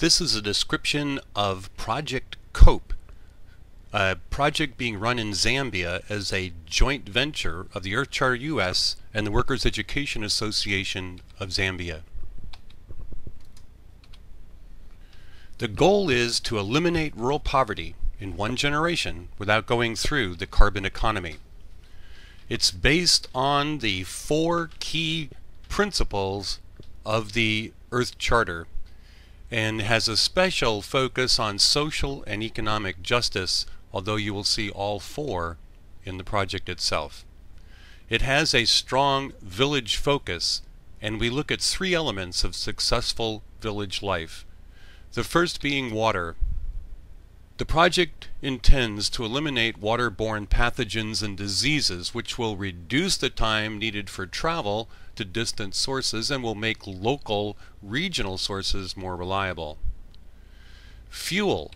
This is a description of Project COPE, a project being run in Zambia as a joint venture of the Earth Charter US and the Workers' Education Association of Zambia. The goal is to eliminate rural poverty in one generation without going through the carbon economy. It's based on the 4 key principles of the Earth Charter and has a special focus on social and economic justice, although you will see all 4 in the project itself. It has a strong village focus, and we look at 3 elements of successful village life. The first being water. The project intends to eliminate waterborne pathogens and diseases, which will reduce the time needed for travel to distant sources and will make local, regional sources more reliable. Fuel.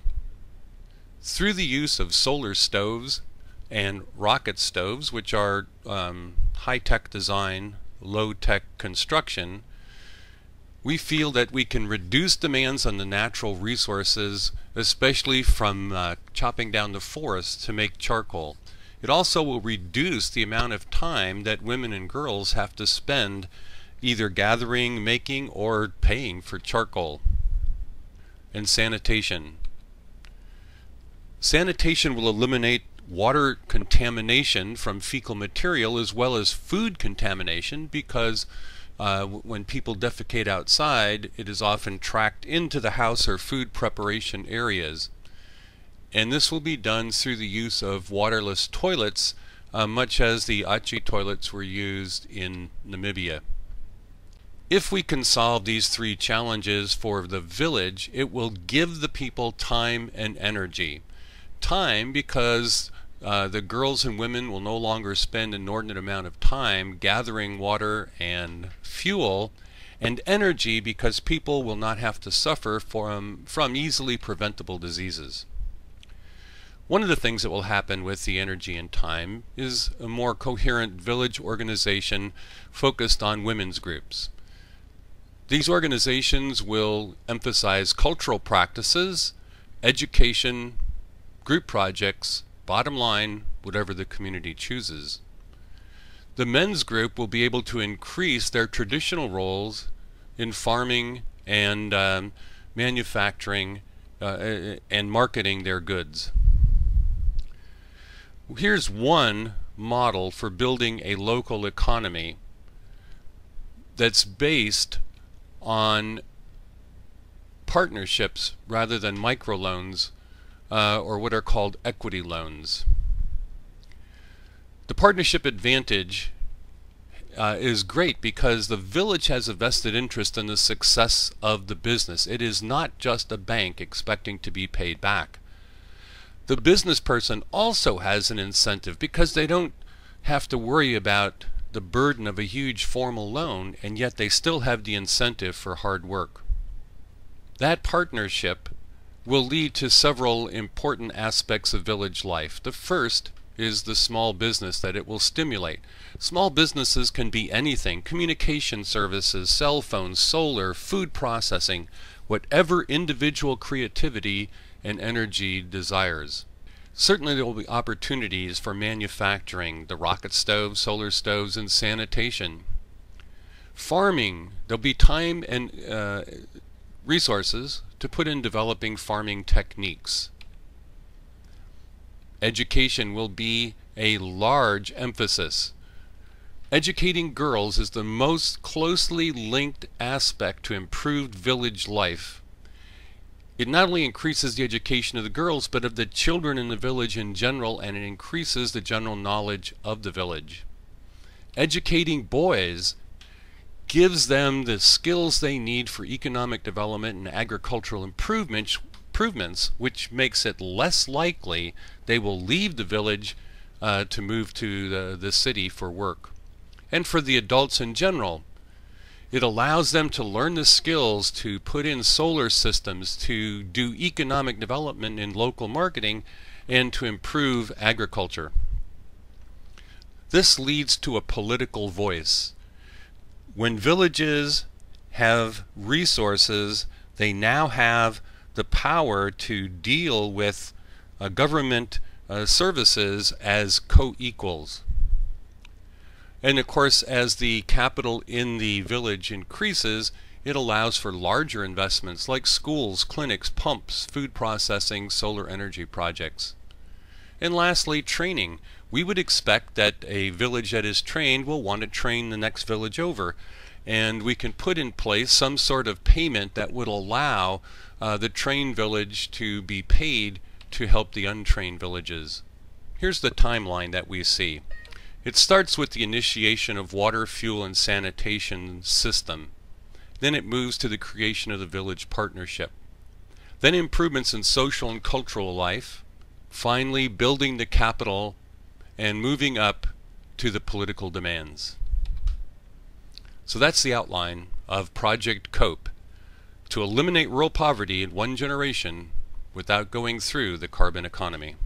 Through the use of solar stoves and rocket stoves, which are high-tech design, low-tech construction, we feel that we can reduce demands on the natural resources, especially from chopping down the forests to make charcoal. It also will reduce the amount of time that women and girls have to spend either gathering, making, or paying for charcoal. And sanitation. Sanitation will eliminate water contamination from fecal material as well as food contamination, because when people defecate outside, it is often tracked into the house or food preparation areas. And this will be done through the use of waterless toilets, much as the Achi toilets were used in Namibia. If we can solve these 3 challenges for the village, it will give the people time and energy. Time because the girls and women will no longer spend an inordinate amount of time gathering water and fuel, and energy because people will not have to suffer from easily preventable diseases. One of the things that will happen with the energy and time is a more coherent village organization focused on women's groups. These organizations will emphasize cultural practices, education, group projects, bottom line, whatever the community chooses. The men's group will be able to increase their traditional roles in farming and manufacturing and marketing their goods. Here's one model for building a local economy that's based on partnerships rather than microloans, or what are called equity loans. The partnership advantage is great because the village has a vested interest in the success of the business. It is not just a bank expecting to be paid back. The business person also has an incentive because they don't have to worry about the burden of a huge formal loan, and yet they still have the incentive for hard work. That partnership will lead to several important aspects of village life. The first is the small business that it will stimulate. Small businesses can be anything: communication services, cell phones, solar, food processing, whatever individual creativity and energy desires. Certainly there will be opportunities for manufacturing the rocket stoves, solar stoves, and sanitation. Farming, there'll be time and resources to put in developing farming techniques. Education will be a large emphasis. Educating girls is the most closely linked aspect to improved village life. It not only increases the education of the girls, but of the children in the village in general, and it increases the general knowledge of the village. Educating boys gives them the skills they need for economic development and agricultural improvements, which makes it less likely they will leave the village to move to the city for work. And for the adults in general, it allows them to learn the skills to put in solar systems, to do economic development in local marketing, and to improve agriculture. This leads to a political voice. When villages have resources They now have the power to deal with government services as co-equals. And of course, as the capital in the village increases, it allows for larger investments like schools, clinics, pumps, food processing, solar energy projects. And lastly, training. We would expect that a village that is trained will want to train the next village over. And we can put in place some sort of payment that would allow the trained village to be paid to help the untrained villages. Here's the timeline that we see. It starts with the initiation of water, fuel, and sanitation system. Then it moves to the creation of the village partnership. Then improvements in social and cultural life. Finally, building the capital and moving up to the political demands. So that's the outline of Project COPE, to eliminate rural poverty in one generation without going through the carbon economy.